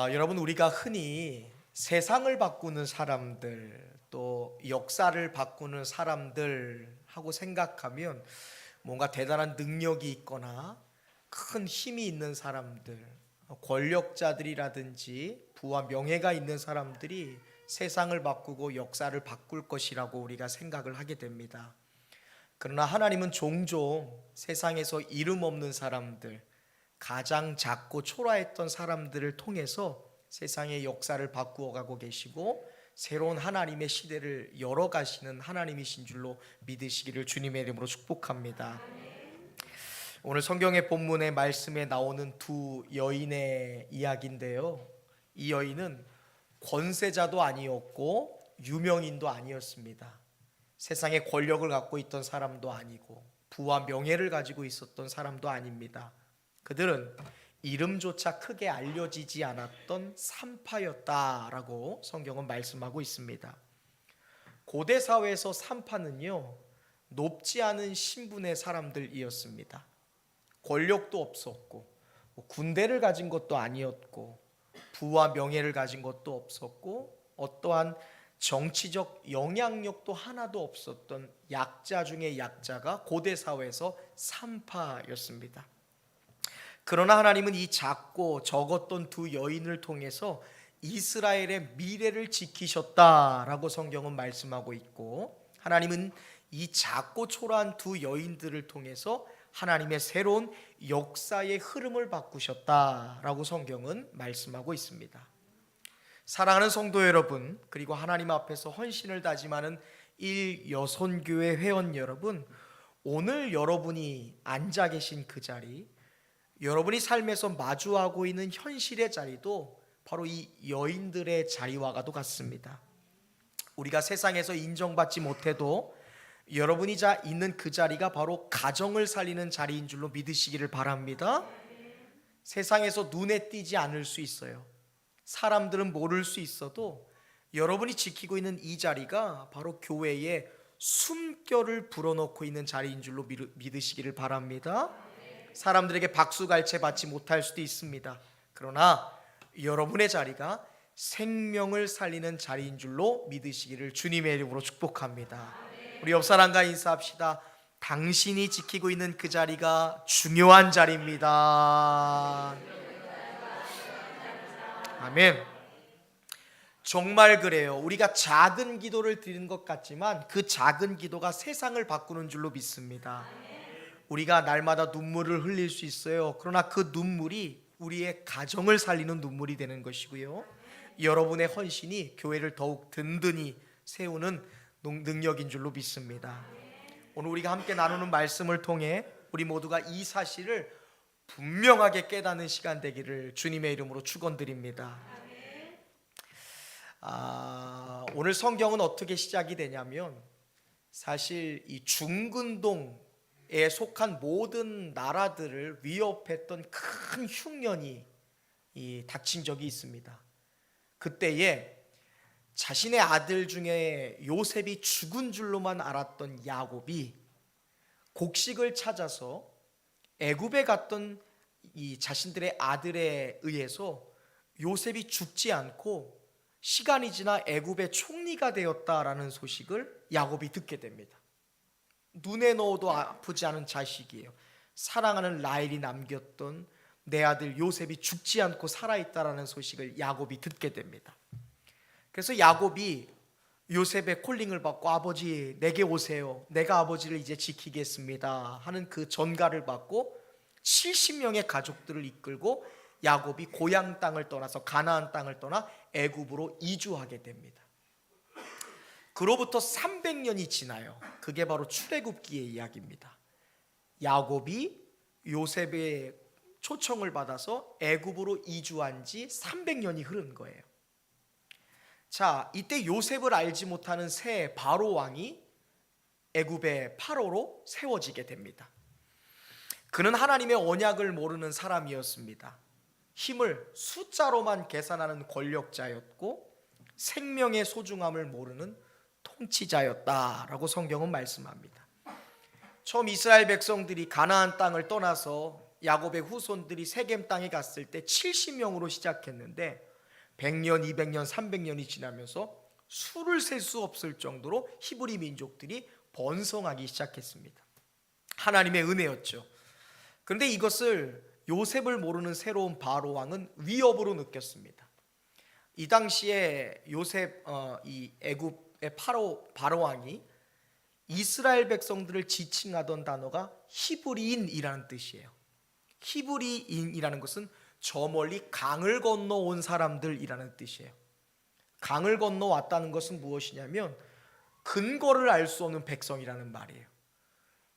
여러분, 우리가 흔히 세상을 바꾸는 사람들, 또 역사를 바꾸는 사람들 하고 생각하면 뭔가 대단한 능력이 있거나 큰 힘이 있는 사람들, 권력자들이라든지 부와 명예가 있는 사람들이 세상을 바꾸고 역사를 바꿀 것이라고 우리가 생각을 하게 됩니다. 그러나 하나님은 종종 세상에서 이름 없는 사람들, 가장 작고 초라했던 사람들을 통해서 세상의 역사를 바꾸어 가고 계시고 새로운 하나님의 시대를 열어가시는 하나님이신 줄로 믿으시기를 주님의 이름으로 축복합니다. 오늘 성경의 본문의 말씀에 나오는 두 여인의 이야기인데요, 이 여인은 권세자도 아니었고 유명인도 아니었습니다. 세상에 권력을 갖고 있던 사람도 아니고 부와 명예를 가지고 있었던 사람도 아닙니다. 그들은 이름조차 크게 알려지지 않았던 산파였다라고 성경은 말씀하고 있습니다. 고대 사회에서 산파는요, 높지 않은 신분의 사람들이었습니다. 권력도 없었고 군대를 가진 것도 아니었고 부와 명예를 가진 것도 없었고 어떠한 정치적 영향력도 하나도 없었던 약자 중의 약자가 고대 사회에서 산파였습니다. 그러나 하나님은 이 작고 적었던 두 여인을 통해서 이스라엘의 미래를 지키셨다라고 성경은 말씀하고 있고, 하나님은 이 작고 초라한 두 여인들을 통해서 하나님의 새로운 역사의 흐름을 바꾸셨다라고 성경은 말씀하고 있습니다. 사랑하는 성도 여러분, 그리고 하나님 앞에서 헌신을 다짐하는 일여손교회 회원 여러분, 오늘 여러분이 앉아 계신 그 자리, 여러분이 삶에서 마주하고 있는 현실의 자리도 바로 이 여인들의 자리와도 같습니다. 우리가 세상에서 인정받지 못해도 여러분이 있는 그 자리가 바로 가정을 살리는 자리인 줄로 믿으시기를 바랍니다. 세상에서 눈에 띄지 않을 수 있어요. 사람들은 모를 수 있어도 여러분이 지키고 있는 이 자리가 바로 교회에 숨결을 불어넣고 있는 자리인 줄로 믿으시기를 바랍니다. 사람들에게 박수갈채 받지 못할 수도 있습니다. 그러나 여러분의 자리가 생명을 살리는 자리인 줄로 믿으시기를 주님의 이름으로 축복합니다. 우리 옆 사람과 인사합시다. 당신이 지키고 있는 그 자리가 중요한 자리입니다. 아멘. 정말 그래요. 우리가 작은 기도를 드리는 것 같지만 그 작은 기도가 세상을 바꾸는 줄로 믿습니다. 우리가 날마다 눈물을 흘릴 수 있어요. 그러나 그 눈물이 우리의 가정을 살리는 눈물이 되는 것이고요, 여러분의 헌신이 교회를 더욱 든든히 세우는 능력인 줄로 믿습니다. 오늘 우리가 함께 나누는 말씀을 통해 우리 모두가 이 사실을 분명하게 깨닫는 시간 되기를 주님의 이름으로 축원드립니다. 오늘 성경은 어떻게 시작이 되냐면, 사실 이 중근동에 속한 모든 나라들을 위협했던 큰 흉년이 닥친 적이 있습니다. 그때에 자신의 아들 중에 요셉이 죽은 줄로만 알았던 야곱이 곡식을 찾아서 애굽에 갔던 이 자신들의 아들에 의해서 요셉이 죽지 않고 시간이 지나 애굽의 총리가 되었다라는 소식을 야곱이 듣게 됩니다. 눈에 넣어도 아프지 않은 자식이에요. 사랑하는 라헬이 남겼던 내 아들 요셉이 죽지 않고 살아있다라는 소식을 야곱이 듣게 됩니다. 그래서 야곱이 요셉의 콜링을 받고 아버지 내게 오세요, 내가 아버지를 이제 지키겠습니다 하는 그 전가를 받고 70명의 가족들을 이끌고 야곱이 고향 땅을 떠나서 가나안 땅을 떠나 애굽으로 이주하게 됩니다. 그로부터 300년이 지나요. 그게 바로 출애굽기의 이야기입니다. 야곱이 요셉의 초청을 받아서 애굽으로 이주한 지 300년이 흐른 거예요. 자, 이때 요셉을 알지 못하는 새 바로 왕이 애굽의 파로로 세워지게 됩니다. 그는 하나님의 언약을 모르는 사람이었습니다. 힘을 숫자로만 계산하는 권력자였고 생명의 소중함을 모르는 통치자였다라고 성경은 말씀합니다. 처음 이스라엘 백성들이 가나안 땅을 떠나서 야곱의 후손들이 세겜 땅에 갔을 때 70명으로 시작했는데 100년, 200년, 300년이 지나면서 수를 셀 수 없을 정도로 히브리 민족들이 번성하기 시작했습니다. 하나님의 은혜였죠. 그런데 이것을 요셉을 모르는 새로운 바로 왕은 위협으로 느꼈습니다. 이 당시에 요셉 이 애굽의 바로 왕이 이스라엘 백성들을 지칭하던 단어가 히브리인이라는 뜻이에요. 히브리인이라는 것은 저 멀리 강을 건너온 사람들이라는 뜻이에요. 강을 건너왔다는 것은 무엇이냐면 근거를 알 수 없는 백성이라는 말이에요.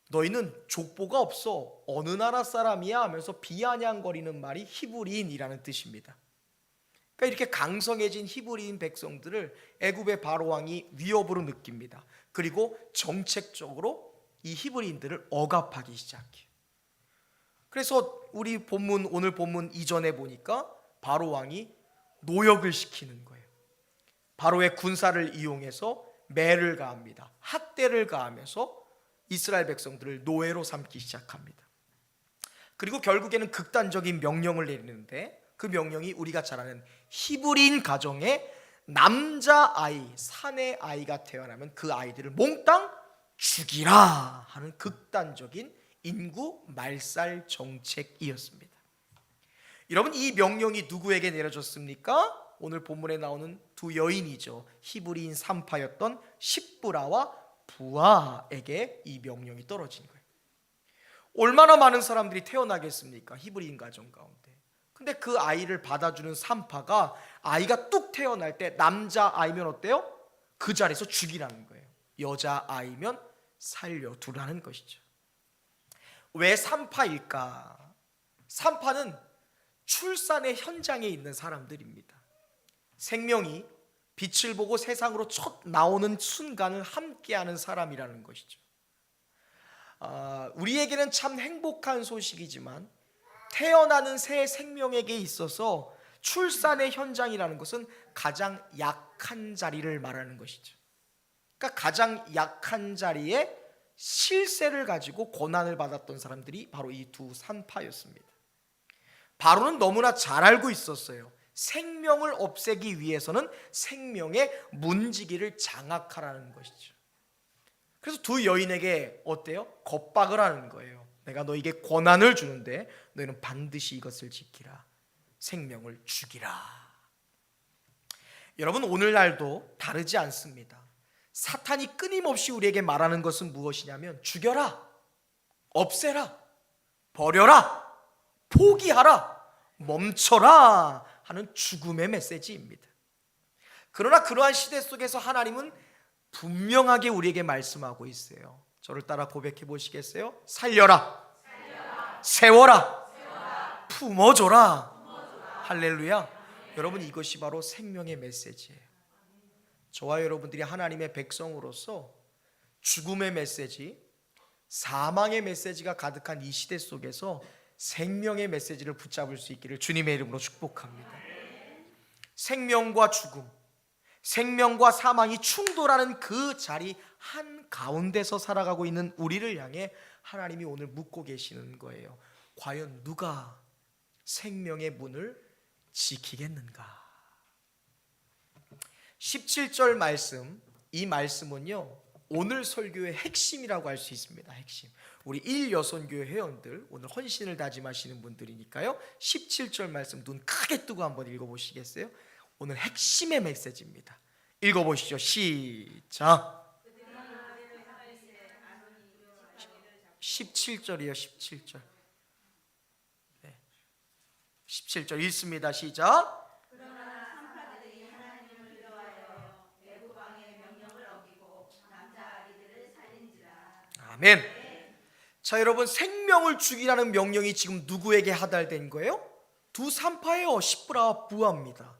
너희는 족보가 없어, 어느 나라 사람이야 하면서 비아냥거리는 말이 히브리인이라는 뜻입니다. 그러니까 이렇게 강성해진 히브리인 백성들을 애굽의 바로 왕이 위협으로 느낍니다. 그리고 정책적으로 이 히브리인들을 억압하기 시작해요. 그래서 우리 오늘 본문 이전에 보니까 바로 왕이 노역을 시키는 거예요. 바로의 군사를 이용해서 매를 가합니다. 학대를 가하면서 이스라엘 백성들을 노예로 삼기 시작합니다. 그리고 결국에는 극단적인 명령을 내리는데 그 명령이 우리가 잘 아는 히브리인 가정에 남자아이, 사내 아이가 태어나면 그 아이들을 몽땅 죽이라 하는 극단적인 인구 말살 정책이었습니다. 여러분, 이 명령이 누구에게 내려졌습니까? 오늘 본문에 나오는 두 여인이죠. 히브리인 산파였던 십브라와 부아에게 이 명령이 떨어진 거예요. 얼마나 많은 사람들이 태어나겠습니까? 히브리인 가정 가운데. 근데 그 아이를 받아주는 산파가 아이가 뚝 태어날 때 남자 아이면 어때요? 그 자리에서 죽이라는 거예요. 여자 아이면 살려두라는 것이죠. 왜 산파일까? 산파는 출산의 현장에 있는 사람들입니다. 생명이 빛을 보고 세상으로 첫 나오는 순간을 함께하는 사람이라는 것이죠. 우리에게는 참 행복한 소식이지만 태어나는 새 생명에게 있어서 출산의 현장이라는 것은 가장 약한 자리를 말하는 것이죠. 그러니까 가장 약한 자리에 실세를 가지고 고난을 받았던 사람들이 바로 이 두 산파였습니다. 바로는 너무나 잘 알고 있었어요. 생명을 없애기 위해서는 생명의 문지기를 장악하라는 것이죠. 그래서 두 여인에게 어때요? 겁박을 하는 거예요. 내가 너에게 권한을 주는데 너희는 반드시 이것을 지키라. 생명을 죽이라. 여러분, 오늘날도 다르지 않습니다. 사탄이 끊임없이 우리에게 말하는 것은 무엇이냐면 죽여라, 없애라, 버려라, 포기하라, 멈춰라 하는 죽음의 메시지입니다. 그러나 그러한 시대 속에서 하나님은 분명하게 우리에게 말씀하고 있어요. 저를 따라 고백해 보시겠어요? 살려라, 세워라, 품어줘라. 할렐루야. 여러분, 이것이 바로 생명의 메시지예요. 저와 여러분들이 하나님의 백성으로서 죽음의 메시지, 사망의 메시지가 가득한 이 시대 속에서 생명의 메시지를 붙잡을 수 있기를 주님의 이름으로 축복합니다. 생명과 죽음, 생명과 사망이 충돌하는 그 자리 한가운데서 살아가고 있는 우리를 향해 하나님이 오늘 묻고 계시는 거예요. 과연 누가 생명의 문을 지키겠는가? 17절 말씀, 이 말씀은요 오늘 설교의 핵심이라고 할 수 있습니다. 핵심. 우리 1여선교회 회원들, 오늘 헌신을 다짐하시는 분들이니까요 17절 말씀 눈 크게 뜨고 한번 읽어보시겠어요? 오늘 핵심의 메시지입니다. 읽어보시죠. 시작. 17절이요 17절. 17절 읽습니다. 시작. 아멘. 자, 여러분, 생명을 죽이라는 명령이 지금 누구에게 하달된 거예요? 두 산파예요. 십브라와 부아입니다.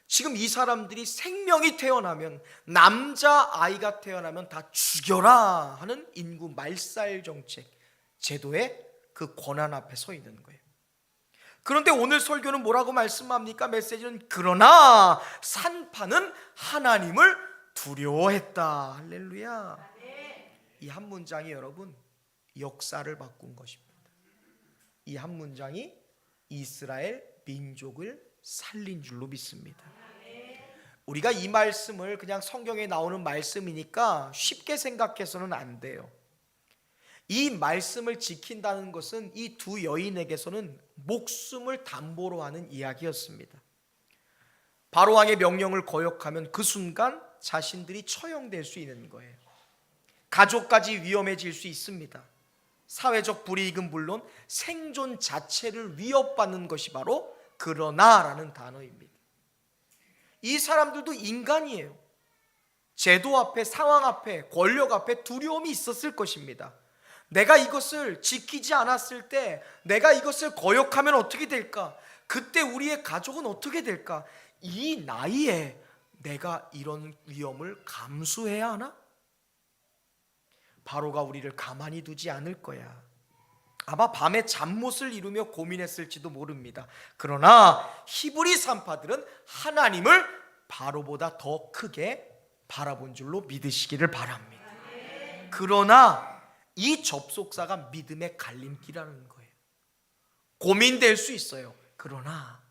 지금 이 사람들이 생명이 태어나면, 남자 아이가 태어나면 다 죽여라 하는 인구 말살 정책 제도의 그 권한 앞에 서 있는 거예요. 그런데 오늘 설교는 뭐라고 말씀합니까? 메시지는 그러나 산파는 하나님을 두려워했다. 할렐루야. 이 한 문장이 여러분 역사를 바꾼 것입니다. 이 한 문장이 이스라엘 민족을 살린 줄로 믿습니다. 우리가 이 말씀을 그냥 성경에 나오는 말씀이니까 쉽게 생각해서는 안 돼요. 이 말씀을 지킨다는 것은 이 두 여인에게서는 목숨을 담보로 하는 이야기였습니다. 바로왕의 명령을 거역하면 그 순간 자신들이 처형될 수 있는 거예요. 가족까지 위험해질 수 있습니다. 사회적 불이익은 물론 생존 자체를 위협받는 것이 바로 그러나라는 단어입니다. 이 사람들도 인간이에요. 제도 앞에, 상황 앞에, 권력 앞에 두려움이 있었을 것입니다. 내가 이것을 지키지 않았을 때, 내가 이것을 거역하면 어떻게 될까? 그때 우리의 가족은 어떻게 될까? 이 나이에 내가 이런 위험을 감수해야 하나? 바로가 우리를 가만히 두지 않을 거야. 아마 밤에 잠못을 이루며 고민했을지도 모릅니다. 그러나 히브리 산파들은 하나님을 바로보다 더 크게 바라본 줄로 믿으시기를 바랍니다. 그러나 이 접속사가 믿음의 갈림길이라는 거예요. 고민될 수 있어요. 그러나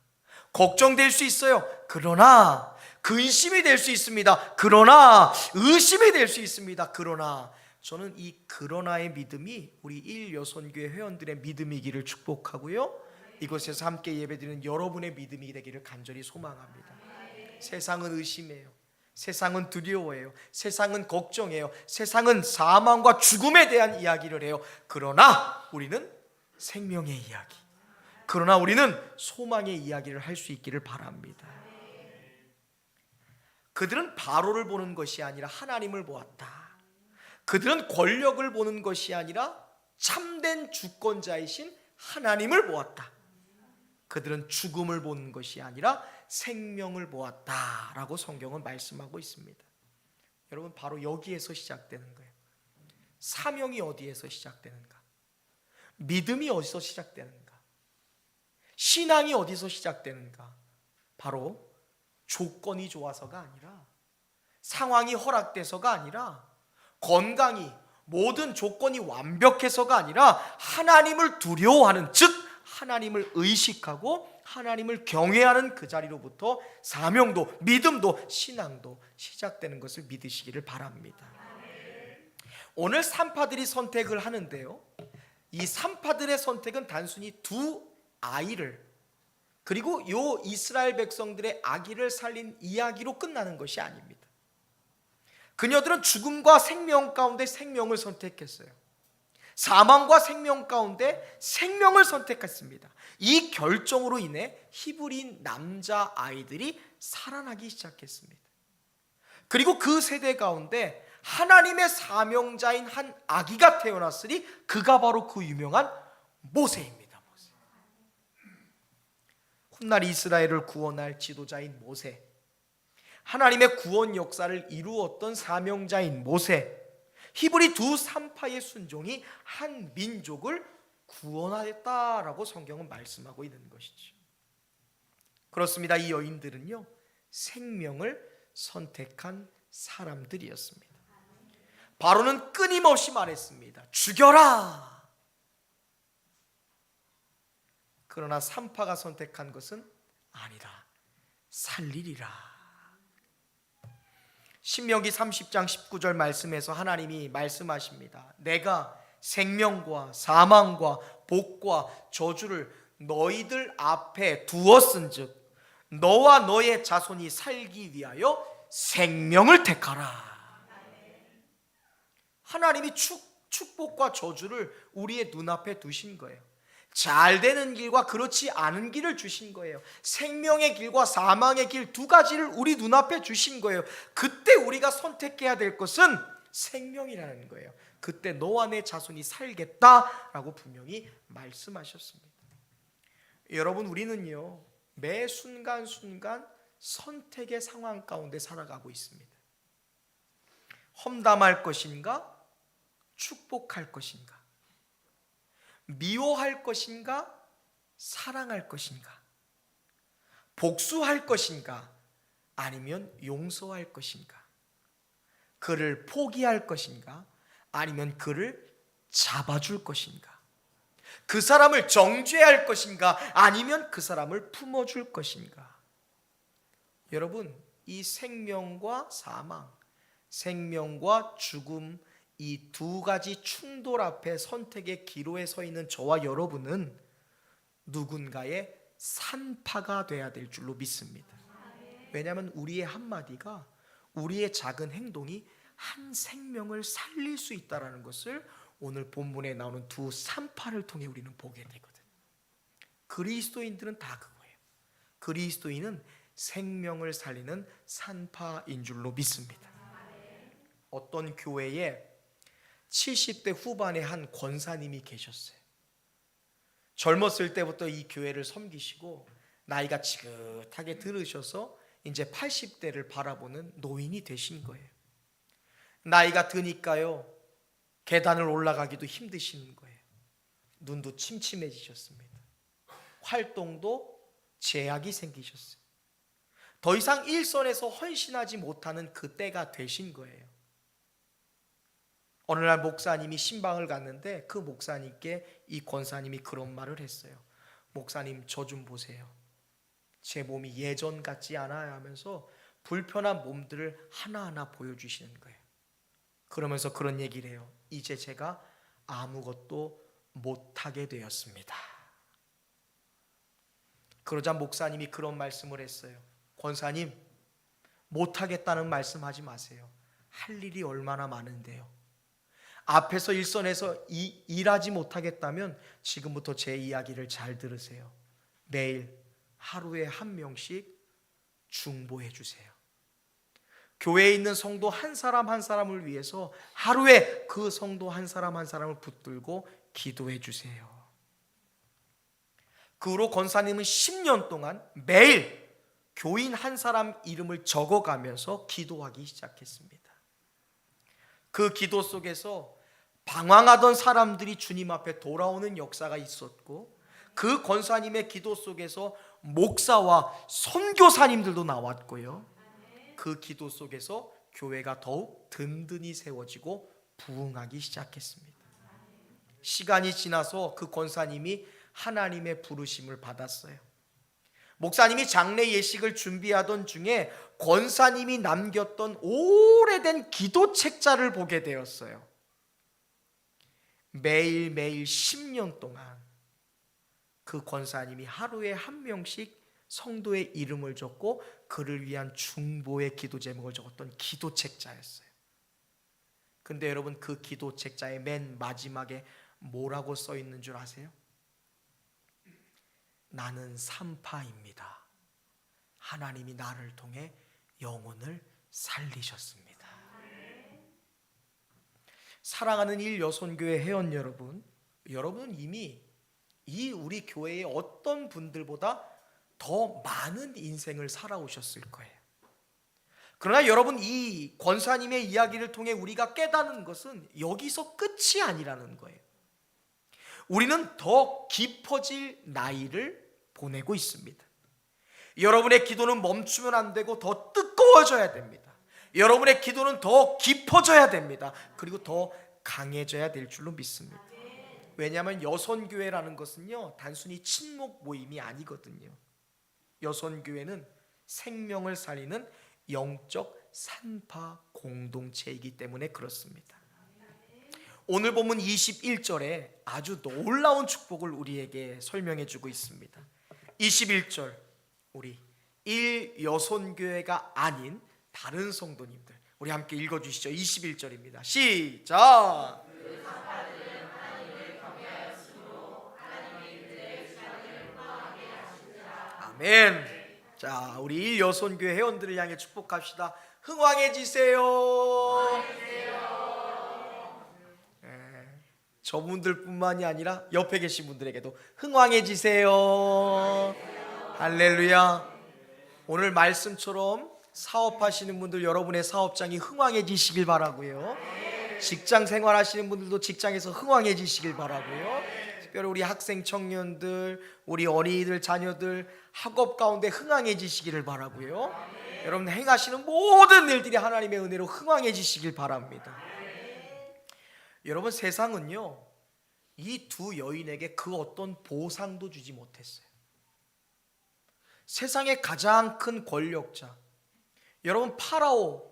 걱정될 수 있어요. 그러나 근심이 될 수 있습니다. 그러나 의심이 될 수 있습니다. 그러나 저는 이 그러나의 믿음이 우리 일여선교회 회원들의 믿음이기를 축복하고요, 이곳에서 함께 예배드리는 여러분의 믿음이 되기를 간절히 소망합니다. 세상은 의심해요. 세상은 두려워해요. 세상은 걱정해요. 세상은 사망과 죽음에 대한 이야기를 해요. 그러나 우리는 생명의 이야기, 그러나 우리는 소망의 이야기를 할 수 있기를 바랍니다. 그들은 바로를 보는 것이 아니라 하나님을 보았다. 그들은 권력을 보는 것이 아니라 참된 주권자이신 하나님을 보았다. 그들은 죽음을 보는 것이 아니라 생명을 보았다라고 성경은 말씀하고 있습니다. 여러분, 바로 여기에서 시작되는 거예요. 사명이 어디에서 시작되는가? 믿음이 어디서 시작되는가? 신앙이 어디서 시작되는가? 바로 조건이 좋아서가 아니라, 상황이 허락돼서가 아니라, 건강이, 모든 조건이 완벽해서가 아니라 하나님을 두려워하는, 즉 하나님을 의식하고 하나님을 경외하는 그 자리로부터 사명도, 믿음도, 신앙도 시작되는 것을 믿으시기를 바랍니다. 오늘 산파들이 선택을 하는데요, 이 산파들의 선택은 단순히 두 아이를, 그리고 요 이스라엘 백성들의 아기를 살린 이야기로 끝나는 것이 아닙니다. 그녀들은 죽음과 생명 가운데 생명을 선택했어요. 사망과 생명 가운데 생명을 선택했습니다. 이 결정으로 인해 히브리 남자 아이들이 살아나기 시작했습니다. 그리고 그 세대 가운데 하나님의 사명자인 한 아기가 태어났으니 그가 바로 그 유명한 모세입니다. 모세. 훗날 이스라엘을 구원할 지도자인 모세, 하나님의 구원 역사를 이루었던 사명자인 모세, 히브리 두 산파의 순종이 한 민족을 구원하였다라고 성경은 말씀하고 있는 것이죠. 그렇습니다. 이 여인들은요, 생명을 선택한 사람들이었습니다. 바로는 끊임없이 말했습니다. 죽여라. 그러나 산파가 선택한 것은 아니다. 살리리라. 신명기 30장 19절 말씀에서 하나님이 말씀하십니다. 내가 생명과 사망과 복과 저주를 너희들 앞에 두었은즉 너와 너의 자손이 살기 위하여 생명을 택하라. 하나님이 축복과 저주를 우리의 눈앞에 두신 거예요. 잘 되는 길과 그렇지 않은 길을 주신 거예요. 생명의 길과 사망의 길 두 가지를 우리 눈앞에 주신 거예요. 그때 우리가 선택해야 될 것은 생명이라는 거예요. 그때 너와 내 자손이 살겠다라고 분명히 말씀하셨습니다. 여러분, 우리는요, 매 순간순간 선택의 상황 가운데 살아가고 있습니다. 험담할 것인가? 축복할 것인가? 미워할 것인가? 사랑할 것인가? 복수할 것인가? 아니면 용서할 것인가? 그를 포기할 것인가? 아니면 그를 잡아줄 것인가? 그 사람을 정죄할 것인가, 아니면 그 사람을 품어줄 것인가? 여러분, 이 생명과 사망, 생명과 죽음, 이 두 가지 충돌 앞에 선택의 기로에 서 있는 저와 여러분은 누군가의 산파가 돼야 될 줄로 믿습니다. 왜냐하면 우리의 한마디가, 우리의 작은 행동이 한 생명을 살릴 수 있다는 것을 오늘 본문에 나오는 두 산파를 통해 우리는 보게 되거든. 그리스도인들은 다 그거예요. 그리스도인은 생명을 살리는 산파인 줄로 믿습니다. 어떤 교회에 70대 후반의 한 권사님이 계셨어요. 젊었을 때부터 이 교회를 섬기시고 나이가 지긋하게 들으셔서 이제 80대를 바라보는 노인이 되신 거예요. 나이가 드니까요, 계단을 올라가기도 힘드신 거예요. 눈도 침침해지셨습니다. 활동도 제약이 생기셨어요. 더 이상 일선에서 헌신하지 못하는 그때가 되신 거예요. 어느 날 목사님이 신방을 갔는데 그 목사님께 이 권사님이 그런 말을 했어요. 목사님, 저 좀 보세요. 제 몸이 예전 같지 않아요 하면서 불편한 몸들을 하나하나 보여주시는 거예요. 그러면서 그런 얘기를 해요. 이제 제가 아무것도 못하게 되었습니다. 그러자 목사님이 그런 말씀을 했어요. 권사님, 못하겠다는 말씀하지 마세요. 할 일이 얼마나 많은데요. 앞에서 일선에서 일하지 못하겠다면 지금부터 제 이야기를 잘 들으세요. 매일 하루에 한 명씩 중보해 주세요. 교회에 있는 성도 한 사람 한 사람을 위해서 하루에 그 성도 한 사람 한 사람을 붙들고 기도해 주세요. 그 후로 권사님은 10년 동안 매일 교인 한 사람 이름을 적어가면서 기도하기 시작했습니다. 그 기도 속에서 방황하던 사람들이 주님 앞에 돌아오는 역사가 있었고, 그 권사님의 기도 속에서 목사와 선교사님들도 나왔고요. 그 기도 속에서 교회가 더욱 든든히 세워지고 부흥하기 시작했습니다. 시간이 지나서 그 권사님이 하나님의 부르심을 받았어요. 목사님이 장례 예식을 준비하던 중에 권사님이 남겼던 오래된 기도 책자를 보게 되었어요. 매일매일 10년 동안 그 권사님이 하루에 한 명씩 성도의 이름을 적고 그를 위한 중보의 기도 제목을 적었던 기도 책자였어요. 근데 여러분, 그 기도 책자의 맨 마지막에 뭐라고 써 있는 줄 아세요? 나는 산파입니다. 하나님이 나를 통해 영혼을 살리셨습니다. 사랑하는 일여손교회 회원 여러분, 여러분은 이미 이 우리 교회의 어떤 분들보다 더 많은 인생을 살아오셨을 거예요. 그러나 여러분, 이 권사님의 이야기를 통해 우리가 깨닫는 것은 여기서 끝이 아니라는 거예요. 우리는 더 깊어질 나이를 보내고 있습니다. 여러분의 기도는 멈추면 안 되고 더 뜨거워져야 됩니다. 여러분의 기도는 더 깊어져야 됩니다. 그리고 더 강해져야 될 줄로 믿습니다. 왜냐하면 여선교회라는 것은요, 단순히 친목 모임이 아니거든요. 여선교회는 생명을 살리는 영적 산파 공동체이기 때문에 그렇습니다. 오늘 본문 21절에 아주 놀라운 축복을 우리에게 설명해 주고 있습니다. 21절, 우리 일여손교회가 아닌 다른 성도님들, 우리 함께 읽어주시죠. 21절입니다. 시작. 아멘. 자, 우리 일여손교회 회원들을 향해 축복합시다. 흥왕해지세요. 저분들뿐만이 아니라 옆에 계신 분들에게도 흥왕해지세요. 할렐루야. 오늘 말씀처럼 사업하시는 분들, 여러분의 사업장이 흥왕해지시길 바라고요. 직장 생활하시는 분들도 직장에서 흥왕해지시길 바라고요. 특별히 우리 학생 청년들, 우리 어린이들 자녀들 학업 가운데 흥왕해지시기를 바라고요. 여러분 행하시는 모든 일들이 하나님의 은혜로 흥왕해지시길 바랍니다. 여러분, 세상은요, 이 두 여인에게 그 어떤 보상도 주지 못했어요. 세상의 가장 큰 권력자, 여러분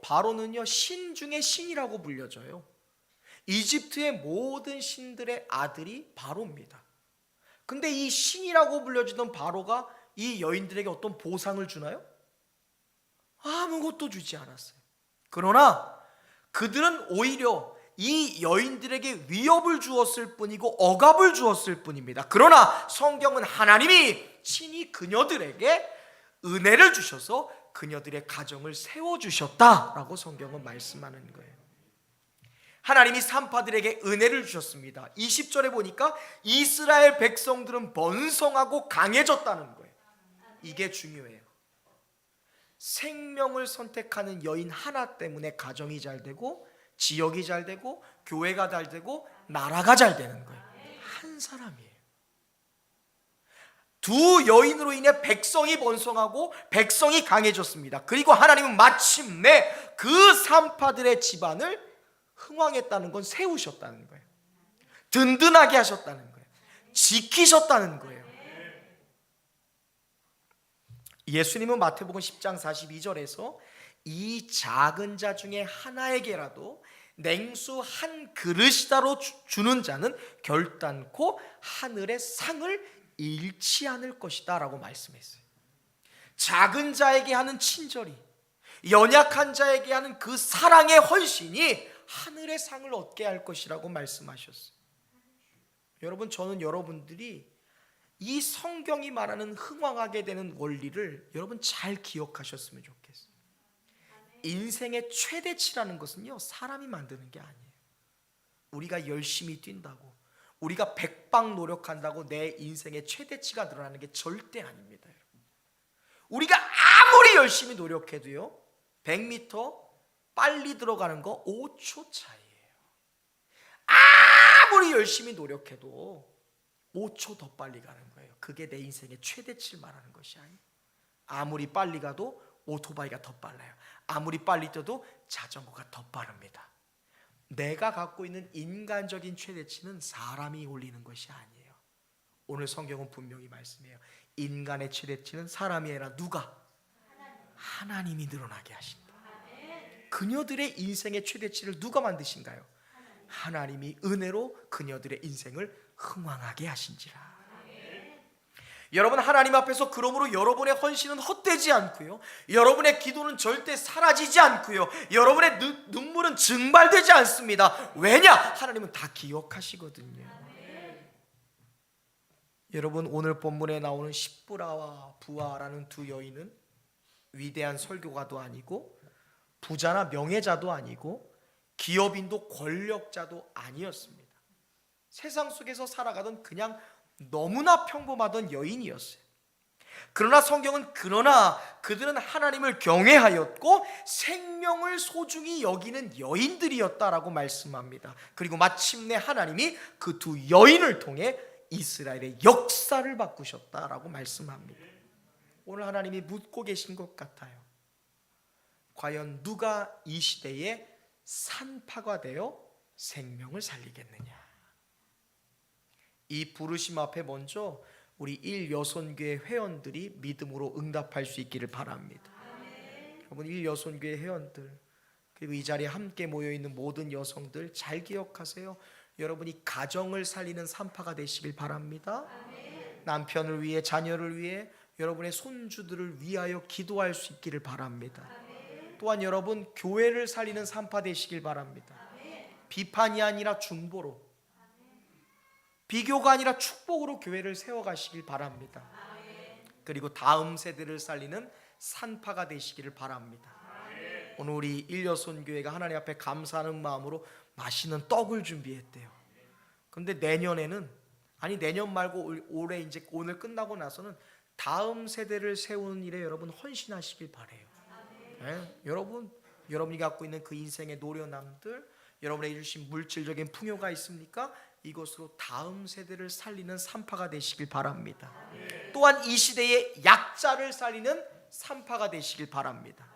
바로는요 신 중의 신이라고 불려져요. 이집트의 모든 신들의 아들이 바로입니다. 근데 이 신이라고 불려지던 바로가 이 여인들에게 어떤 보상을 주나요? 아무것도 주지 않았어요. 그러나 그들은 오히려 이 여인들에게 위협을 주었을 뿐이고 억압을 주었을 뿐입니다. 그러나 성경은 하나님이 친히 그녀들에게 은혜를 주셔서 그녀들의 가정을 세워주셨다라고 성경은 말씀하는 거예요. 하나님이 산파들에게 은혜를 주셨습니다. 20절에 보니까 이스라엘 백성들은 번성하고 강해졌다는 거예요. 이게 중요해요. 생명을 선택하는 여인 하나 때문에 가정이 잘 되고 지역이 잘 되고 교회가 잘 되고 나라가 잘 되는 거예요. 한 사람이에요. 두 여인으로 인해 백성이 번성하고 백성이 강해졌습니다. 그리고 하나님은 마침내 그 산파들의 집안을 흥왕했다는 건 세우셨다는 거예요. 든든하게 하셨다는 거예요. 지키셨다는 거예요. 예수님은 마태복음 10장 42절에서 이 작은 자 중에 하나에게라도 냉수 한 그릇이라도 주는 자는 결단코 하늘의 상을 잃지 않을 것이다 라고 말씀했어요. 작은 자에게 하는 친절이, 연약한 자에게 하는 그 사랑의 헌신이 하늘의 상을 얻게 할 것이라고 말씀하셨어요. 여러분, 저는 여러분들이 이 성경이 말하는 흥왕하게 되는 원리를 여러분 잘 기억하셨으면 좋겠어요. 인생의 최대치라는 것은요 사람이 만드는 게 아니에요. 우리가 열심히 뛴다고, 우리가 백방 노력한다고 내 인생의 최대치가 늘어나는 게 절대 아닙니다. 우리가 아무리 열심히 노력해도요 100m 빨리 들어가는 거 5초 차이예요. 아무리 열심히 노력해도 5초 더 빨리 가는 거예요. 그게 내 인생의 최대치를 말하는 것이 아니에요. 아무리 빨리 가도 오토바이가 더 빨라요. 아무리 빨리 뛰어도 자전거가 더 빠릅니다. 내가 갖고 있는 인간적인 최대치는 사람이 올리는 것이 아니에요. 오늘 성경은 분명히 말씀해요. 인간의 최대치는 사람이 아니라 누가? 하나님이 늘어나게 하신다. 그녀들의 인생의 최대치를 누가 만드신가요? 하나님이 은혜로 그녀들의 인생을 흥왕하게 하신지라. 여러분, 하나님 앞에서 그러므로 여러분의 헌신은 헛되지 않고요, 여러분의 기도는 절대 사라지지 않고요, 여러분의 눈물은 증발되지 않습니다. 왜냐? 하나님은 다 기억하시거든요. 여러분, 오늘 본문에 나오는 십부라와 부하라는 두 여인은 위대한 설교가도 아니고 부자나 명예자도 아니고 기업인도 권력자도 아니었습니다. 세상 속에서 살아가던 그냥 너무나 평범하던 여인이었어요. 그러나 성경은 그들은 하나님을 경외하였고 생명을 소중히 여기는 여인들이었다라고 말씀합니다. 그리고 마침내 하나님이 그 두 여인을 통해 이스라엘의 역사를 바꾸셨다라고 말씀합니다. 오늘 하나님이 묻고 계신 것 같아요. 과연 누가 이 시대에 산파가 되어 생명을 살리겠느냐? 이 부르심 앞에 먼저 우리 일여손교회 회원들이 믿음으로 응답할 수 있기를 바랍니다. 여러분, 일여손교회 회원들, 그리고 이 자리에 함께 모여있는 모든 여성들 잘 기억하세요. 여러분이 가정을 살리는 산파가 되시길 바랍니다. 남편을 위해, 자녀를 위해, 여러분의 손주들을 위하여 기도할 수 있기를 바랍니다. 또한 여러분 교회를 살리는 산파 되시길 바랍니다. 비판이 아니라 중보로, 비교가 아니라 축복으로 교회를 세워가시길 바랍니다. 그리고 다음 세대를 살리는 산파가 되시기를 바랍니다. 오늘 우리 일여손교회가 하나님 앞에 감사하는 마음으로 맛있는 떡을 준비했대요. 그런데 내년에는, 아니 내년 말고 올해 이제 오늘 끝나고 나서는 다음 세대를 세우는 일에 여러분 헌신하시길 바래요. 네? 여러분이 갖고 있는 그 인생의 노련함들, 여러분에게 주신 물질적인 풍요가 있습니까? 이것으로 다음 세대를 살리는 산파가 되시길 바랍니다. 또한 이 시대의 약자를 살리는 산파가 되시길 바랍니다.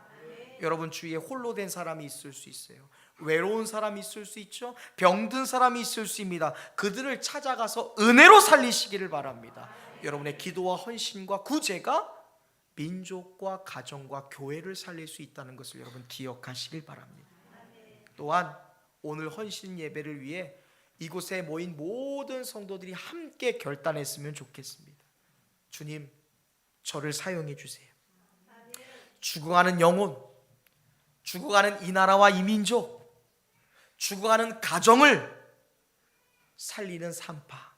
여러분 주위에 홀로 된 사람이 있을 수 있어요. 외로운 사람이 있을 수 있죠. 병든 사람이 있을 수 있습니다. 그들을 찾아가서 은혜로 살리시기를 바랍니다. 여러분의 기도와 헌신과 구제가 민족과 가정과 교회를 살릴 수 있다는 것을 여러분 기억하시길 바랍니다. 또한 오늘 헌신 예배를 위해 이곳에 모인 모든 성도들이 함께 결단했으면 좋겠습니다. 주님, 저를 사용해 주세요. 죽어가는 영혼, 죽어가는 이 나라와 이 민족, 죽어가는 가정을 살리는 산파,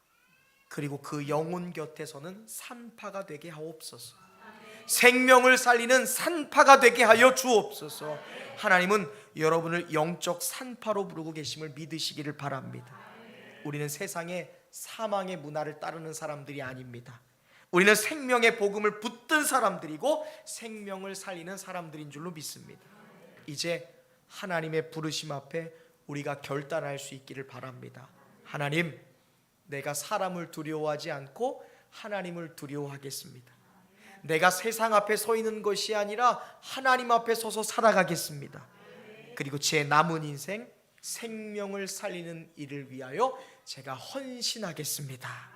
그리고 그 영혼 곁에서는 산파가 되게 하옵소서. 생명을 살리는 산파가 되게 하여 주옵소서. 하나님은 여러분을 영적 산파로 부르고 계심을 믿으시기를 바랍니다. 우리는 세상의 사망의 문화를 따르는 사람들이 아닙니다. 우리는 생명의 복음을 붙든 사람들이고 생명을 살리는 사람들인 줄로 믿습니다. 이제 하나님의 부르심 앞에 우리가 결단할 수 있기를 바랍니다. 하나님, 내가 사람을 두려워하지 않고 하나님을 두려워하겠습니다. 내가 세상 앞에 서 있는 것이 아니라 하나님 앞에 서서 살아가겠습니다. 그리고 제 남은 인생 생명을 살리는 일을 위하여 제가 헌신하겠습니다.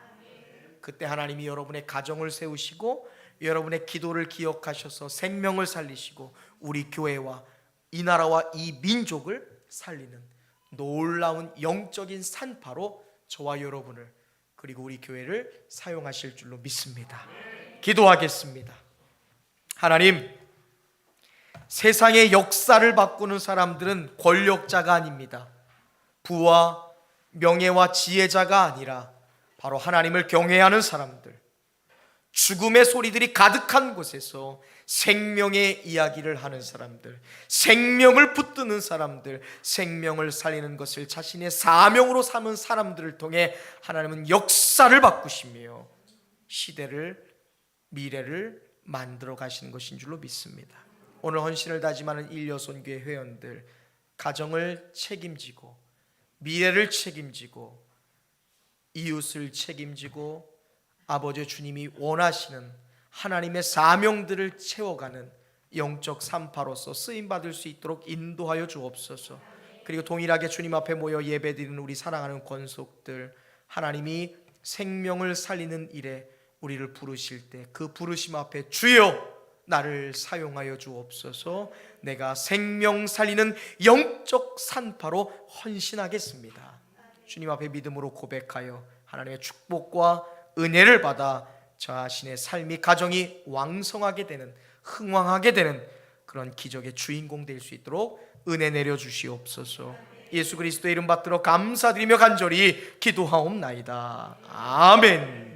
그때 하나님이 여러분의 가정을 세우시고 여러분의 기도를 기억하셔서 생명을 살리시고 우리 교회와 이 나라와 이 민족을 살리는 놀라운 영적인 산파로 저와 여러분을 그리고 우리 교회를 사용하실 줄로 믿습니다. 기도하겠습니다. 하나님, 세상의 역사를 바꾸는 사람들은 권력자가 아닙니다. 부와 명예와 지혜자가 아니라 바로 하나님을 경외하는 사람들, 죽음의 소리들이 가득한 곳에서 생명의 이야기를 하는 사람들, 생명을 붙드는 사람들, 생명을 살리는 것을 자신의 사명으로 삼은 사람들을 통해 하나님은 역사를 바꾸시며 시대를, 미래를 만들어 가시는 것인 줄로 믿습니다. 오늘 헌신을 다짐하는 일여손교회 회원들, 가정을 책임지고 미래를 책임지고 이웃을 책임지고 아버지 주님이 원하시는 하나님의 사명들을 채워가는 영적 산파로서 쓰임받을 수 있도록 인도하여 주옵소서. 그리고 동일하게 주님 앞에 모여 예배드리는 우리 사랑하는 권속들, 하나님이 생명을 살리는 일에 우리를 부르실 때 그 부르심 앞에 주여 나를 사용하여 주옵소서. 내가 생명 살리는 영적 산파로 헌신하겠습니다. 주님 앞에 믿음으로 고백하여 하나님의 축복과 은혜를 받아 자신의 삶이 가정이 왕성하게 되는, 흥왕하게 되는 그런 기적의 주인공 될 수 있도록 은혜 내려 주시옵소서. 예수 그리스도의 이름 받들어 감사드리며 간절히 기도하옵나이다. 아멘.